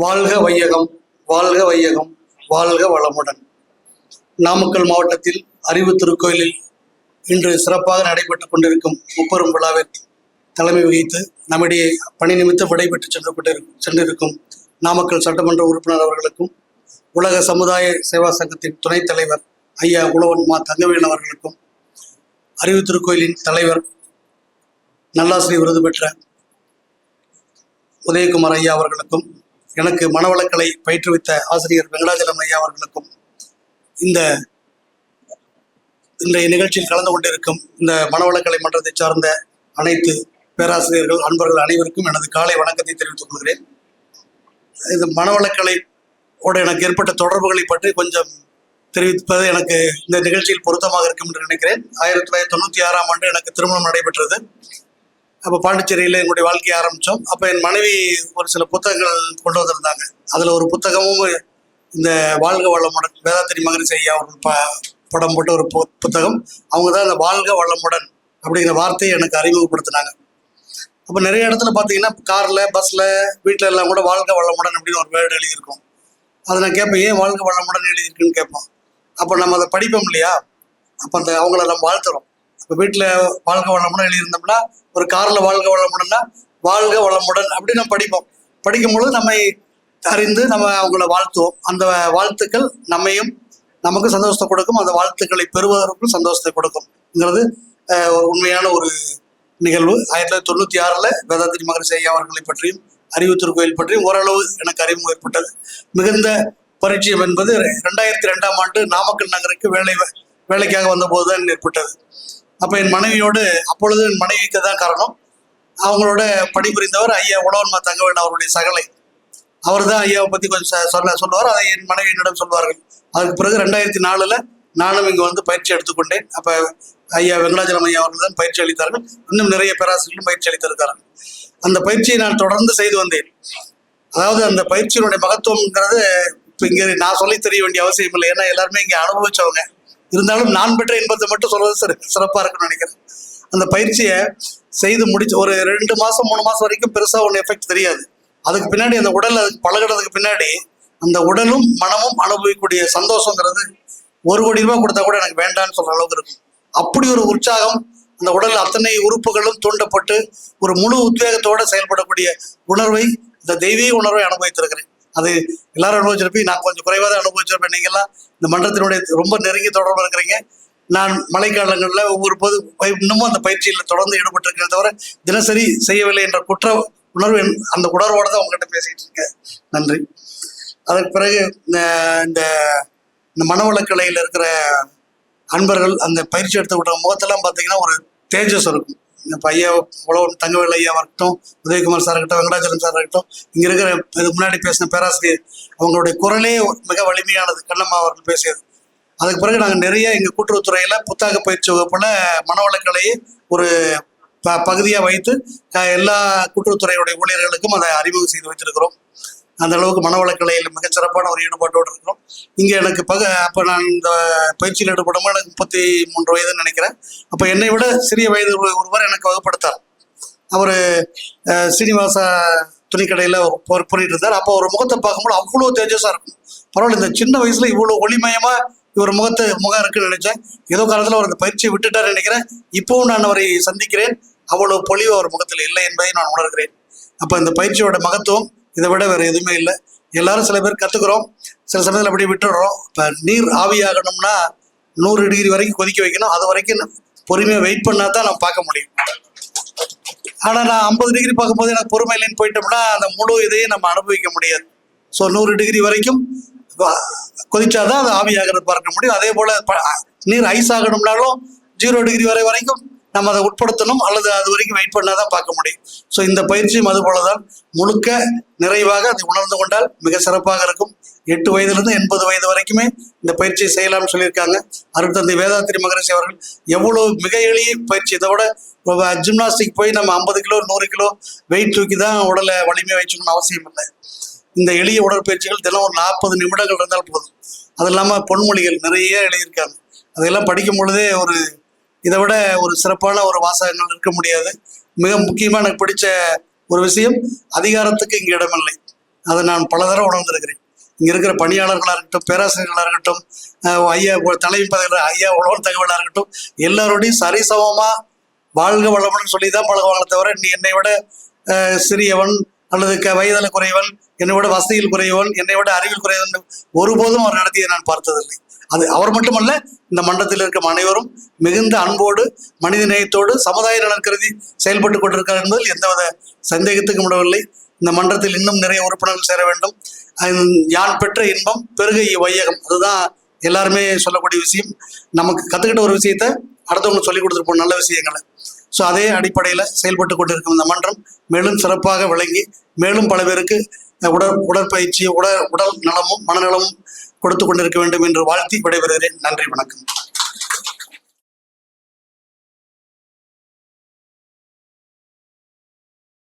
வாழ்க வையகம், வாழ்க வையகம், வாழ்க வளமுடன். நாமக்கல் மாவட்டத்தில் அறிவு திருக்கோயிலில் இன்று சிறப்பாக நடைபெற்றுக் கொண்டிருக்கும் முப்பெரும் விழாவில் தலைமை வகித்து நம்மிடையே பணி நிமித்தம் விடைபெற்று சென்றிருக்கும் நாமக்கல் சட்டமன்ற உறுப்பினர் அவர்களுக்கும், உலக சமுதாய சேவா சங்கத்தின் துணைத் தலைவர் ஐயா உழவன் மா தங்கவேல் அவர்களுக்கும், அறிவு திருக்கோயிலின் தலைவர் நல்லாசிரியர் விருது பெற்ற உதயகுமார் ஐயா அவர்களுக்கும், எனக்கு மனவளக்கலை பயிற்றுவித்த ஆசிரியர் வெங்கடாஜலம் ஐயா அவர்களுக்கும், இன்றைய நிகழ்ச்சியில் கலந்து கொண்டிருக்கும் இந்த மனவளக்கலை மன்றத்தை சார்ந்த அனைத்து பேராசிரியர்கள், அன்பர்கள் அனைவருக்கும் எனது காலை வணக்கத்தை தெரிவித்துக் கொள்கிறேன். இந்த மனவளக்கலையோடு எனக்கு ஏற்பட்ட தொடர்புகளை பற்றி கொஞ்சம் தெரிவிப்பது எனக்கு இந்த நிகழ்ச்சியில் பொருத்தமாக இருக்கும் என்று நினைக்கிறேன். 1996ஆம் ஆண்டு எனக்கு திருமணம் நடைபெற்றது. அப்போ பாண்டிச்சேரியில் எங்களுடைய வாழ்க்கையை ஆரம்பித்தோம். அப்போ என் மனைவி ஒரு சில புத்தகங்கள் கொண்டு வந்திருந்தாங்க. அதில் ஒரு புத்தகமும் இந்த வாழ்க வளமுடன் வேதாத்திரி மகரிஷி ஐயா அவர்கள் படம் போட்ட ஒரு புத்தகம். அவங்க தான் இந்த வாழ்க வளமுடன் அப்படிங்கிற வார்த்தையை எனக்கு அறிமுகப்படுத்தினாங்க. அப்போ நிறைய இடத்துல பார்த்தீங்கன்னா காரில், பஸ்ஸில், வீட்டில் எல்லாம் கூட வாழ்க வளமுடன் அப்படின்னு ஒரு வேர்டு எழுதியிருக்கோம். அதை நான் கேட்பேன், ஏன் வாழ்க வளமுடன் எழுதியிருக்குன்னு கேட்போம். அப்போ நம்ம அதை படிப்போம் இல்லையா, அப்போ அவங்கள நம்ம வாழ்த்துறோம். இப்போ வீட்டில் வாழ்க வளமுடன் எழுதியிருந்தோம்னா, ஒரு காரில் வாழ்க வளமுடன்னா வாழ்க வளமுடன் அப்படின்னு நம்ம படிப்போம். படிக்கும்பொழுது நம்மை அறிந்து நம்ம அவங்கள வாழ்த்துவோம். அந்த வாழ்த்துக்கள் நமக்கு சந்தோஷத்தை கொடுக்கும். அந்த வாழ்த்துக்களை பெறுவதற்கும் சந்தோஷத்தை கொடுக்கும்ங்கிறது உண்மையான ஒரு நிகழ்வு. 1996 வேதாத்திரி மகரிஷி ஐயா அவர்களை பற்றியும் அறிவு திருக்கோயில் பற்றியும் ஓரளவு எனக்கு அறிமுகம் ஏற்பட்டது. மிகுந்த பரிச்சயம் என்பது 2002ஆம் ஆண்டு நாமக்கல் நகருக்கு வேலைக்காக வந்தபோது தான் ஏற்பட்டது. அப்போ என் மனைவியோடு, அப்பொழுது என் மனைவிக்கு தான் காரணம், அவங்களோட பணிபுரிந்தவர் ஐயா உழவன் மா தங்கவேல் அவருடைய சகலை. அவர் தான் ஐயாவை பற்றி கொஞ்சம் சொல்லுவார். அதை என் மனைவி என்னிடம் சொல்வார்கள். அதுக்கு பிறகு 2004 நானும் இங்கே வந்து பயிற்சி எடுத்துக்கொண்டேன். அப்போ ஐயா வெங்கடாஜலம் ஐயா அவர்கள் தான் பயிற்சி அளித்தார்கள். இன்னும் நிறைய பேராசிரியர்களும் பயிற்சி அளித்திருக்கிறார்கள். அந்த பயிற்சியை நான் தொடர்ந்து செய்து வந்தேன். அதாவது அந்த பயிற்சியினுடைய மகத்துவம்ங்கிறது இப்போ இங்கே நான் சொல்லி தெரிய வேண்டிய அவசியம் இல்லை. ஏன்னா எல்லாருமே இங்கே அனுபவிச்சவங்க. இருந்தாலும் நான் பெற்ற இன்பத்தை மட்டும் சொல்வது சிறப்பாக இருக்குன்னு நினைக்கிறேன். அந்த பயிற்சியை செய்து முடிச்சு ஒரு 2 மாதம் 3 மாதம் வரைக்கும் பெருசாக ஒன்று எஃபெக்ட் தெரியாது. அதுக்கு பின்னாடி அந்த உடல் அதுக்கு பழகிறதுக்கு பின்னாடி அந்த உடலும் மனமும் அனுபவிக்கக்கூடிய சந்தோஷங்கிறது 1 கோடி ரூபாய் கொடுத்தா கூட எனக்கு வேண்டான்னு சொல்ற அளவுக்கு இருக்கும். அப்படி ஒரு உற்சாகம், அந்த உடல் அத்தனை உறுப்புகளும் தூண்டப்பட்டு ஒரு முழு உத்வேகத்தோடு செயல்படக்கூடிய உணர்வை, இந்த தெய்வீக உணர்வை அனுபவித்திருக்கிறேன். அது எல்லாரும் அனுபவிச்சிருப்பீங்க. நான் கொஞ்சம் குறைவாக தான் அனுபவிச்சிருப்பேன். நீங்கள்லாம் இந்த மன்றத்தினுடைய ரொம்ப நெருங்கிய தொடர்பு இருக்கிறீங்க. நான் மழைக்காலங்களில் ஒவ்வொரு போது இன்னமும் அந்த பயிற்சியில் தொடர்ந்து ஈடுபட்டிருக்கிறேன் தவிர தினசரி செய்யவில்லை என்ற குற்ற உணர்வு, அந்த உணர்வோடு தான் உங்கள்கிட்ட பேசிகிட்டு இருக்கேன். நன்றி. அதற்கு பிறகு இந்த மனவளக்கலையில் இருக்கிற அன்பர்கள் அந்த பயிற்சி எடுத்துக்கிட்ட முகத்தெல்லாம் பார்த்தீங்கன்னா ஒரு தேஜஸ் இருக்கும். இப்போ ஐயா உழவன் தங்கவேல் ஐயா இருக்கட்டும், உதயகுமார் சார் இருக்கட்டும், வெங்கடாச்சலம் சார் இருக்கட்டும், இங்கே இருக்கிற இதுக்கு முன்னாடி பேசின பேராசிரியர் அவங்களுடைய குரலே மிக வலிமையானது. கண்ணம்மா அவர்கள் பேசியது. அதுக்கு பிறகு நாங்கள் நிறைய எங்கள் கூட்டுறவுத்துறையில் புத்தக பயிற்சி வகுப்பில் மனவளக்கலையை ஒரு பகுதியாக வைத்து எல்லா கூட்டுறவுத்துறையுடைய ஊழியர்களுக்கும் அதை அறிமுகம் செய்து வைத்திருக்கிறோம். அந்த அளவுக்கு மனவளக்கலையில் மிகச்சிறப்பான ஒரு ஈடுபாட்டோடு இருக்கிறோம். இங்கே எனக்கு அப்போ நான் இந்த பயிற்சியில் ஈடுபடும்போது எனக்கு 33 வயதுன்னு நினைக்கிறேன். அப்போ என்னை விட சிறிய வயது ஒருவர் எனக்கு வகுப்படுத்தார். அவர் சீனிவாசா துணிக்கடையில் பண்ணிட்டு இருந்தார். அப்போ ஒரு முகத்தை பார்க்கும்போது அவ்வளோ தேஜஸாக இருக்கும். பரவாயில்ல, இந்த சின்ன வயசில் இவ்வளோ ஒளிமயமாக இவர் முகம் இருக்குன்னு நினைச்சேன். ஏதோ காலத்தில் அவர் அந்த பயிற்சியை விட்டுட்டார் நினைக்கிறேன். இப்போவும் நான் அவரை சந்திக்கிறேன். அவ்வளோ பொலிவு அவர் முகத்தில் இல்லை என்பதை நான் உணர்கிறேன். அப்போ இந்த பயிற்சியோட மகத்துவம் இதை விட வேறு எதுவுமே இல்லை. எல்லாரும் சில பேர் கற்றுக்குறோம், சில சமயத்தில் அப்படி விட்டுடுறோம். இப்போ நீர் ஆவியாகணும்னா 100 டிகிரி வரைக்கும் கொதிக்க வைக்கணும். அது வரைக்கும் பொறுமையாக வெயிட் பண்ணால் தான் நம்ம பார்க்க முடியும். ஆனால் நான் 50 டிகிரி பார்க்கும்போது எனக்கு பொறுமை இல்லைன்னு போயிட்டோம்னா அந்த முழு இதையும் நம்ம அனுபவிக்க முடியாது. ஸோ 100 டிகிரி வரைக்கும் கொதிச்சாதான் அது ஆவியாகிறது பார்க்க முடியும். அதே போல் நீர் ஐஸ் ஆகணும்னாலும் 0 டிகிரி வரைக்கும் நம்ம அதை உட்படுத்தணும், அல்லது அது வரைக்கும் வெயிட் பண்ணால் தான் பார்க்க முடியும். ஸோ இந்த பயிற்சியும் அது போல தான். முழுக்க நிறைவாக அதை உணர்ந்து கொண்டால் மிக சிறப்பாக இருக்கும். 8 வயதிலிருந்து 80 வயது வரைக்குமே இந்த பயிற்சியை செய்யலாம்னு சொல்லியிருக்காங்க. அருட்தந்தை வேதாத்திரி மகரிஷி அவர்கள் எவ்வளோ மிக எளிய பயிற்சி. இதை விட ஜிம்னாஸ்டிக் போய் நம்ம 50 கிலோ 100 கிலோ வெயிட் தூக்கி தான் உடலை வலிமையாக வச்சுக்கணும்னு அவசியம் இல்லை. இந்த எளிய உடற்பயிற்சிகள் தினம் ஒரு 40 நிமிடங்கள் இருந்தால் போதும். அது இல்லாமல் பொன்மொழிகள் நிறைய எழுதியிருக்காங்க. அதெல்லாம் படிக்கும் பொழுதே இதை விட ஒரு சிறப்பான ஒரு வாசகங்கள் இருக்க முடியாது. மிக முக்கியமாக எனக்கு பிடிச்ச ஒரு விஷயம், அதிகாரத்துக்கு இங்கே இடமில்லை. அதை நான் பல தடவை உணர்ந்திருக்கிறேன். இங்கே இருக்கிற பணியாளர்களாக இருக்கட்டும், பேராசிரியர்களாக இருக்கட்டும், ஐயா தலைமை பதவியில் ஐயா உழவன் தகவலாக இருக்கட்டும், எல்லாரோடையும் சரிசமமாக வாழ்க வளமுடன் சொல்லி தான் பழகுவாங்களே தவிர, நீ என்னை விட சிறியவன் அல்லது வயதில் குறைவன், என்னை விட வசதியில் குறைவன், என்னை விட அறிவில் குறைவன் ஒருபோதும் அவர் நடத்தியை நான் பார்த்ததில்லை. அது அவர் மட்டுமல்ல, இந்த மன்றத்தில் இருக்கும் அனைவரும் மிகுந்த அன்போடு மனித நேயத்தோடு சமுதாய நலன் கருதி செயல்பட்டு கொண்டிருக்கிறார் என்பதில் எந்தவித சந்தேகத்துக்கும் விடவில்லை. இந்த மன்றத்தில் இன்னும் நிறைய உறுப்பினர்கள் சேர வேண்டும். யான் பெற்ற இன்பம் பெருக வையகம், அதுதான் எல்லாருமே சொல்லக்கூடிய விஷயம். நமக்கு கற்றுக்கிட்ட ஒரு விஷயத்த அடுத்தவங்க சொல்லி கொடுத்துருப்போம், நல்ல விஷயங்களை. ஸோ அதே அடிப்படையில் செயல்பட்டு கொண்டிருக்கும் இந்த மன்றம் மேலும் சிறப்பாக விளங்கி மேலும் பல பேருக்கு உடற்பயிற்சி உடல் நலமும் மனநலமும் கொடுத்து கொண்டிருக்க வேண்டும் என்று வாழ்த்தி விடைபெறுகிறேன். நன்றி, வணக்கம்.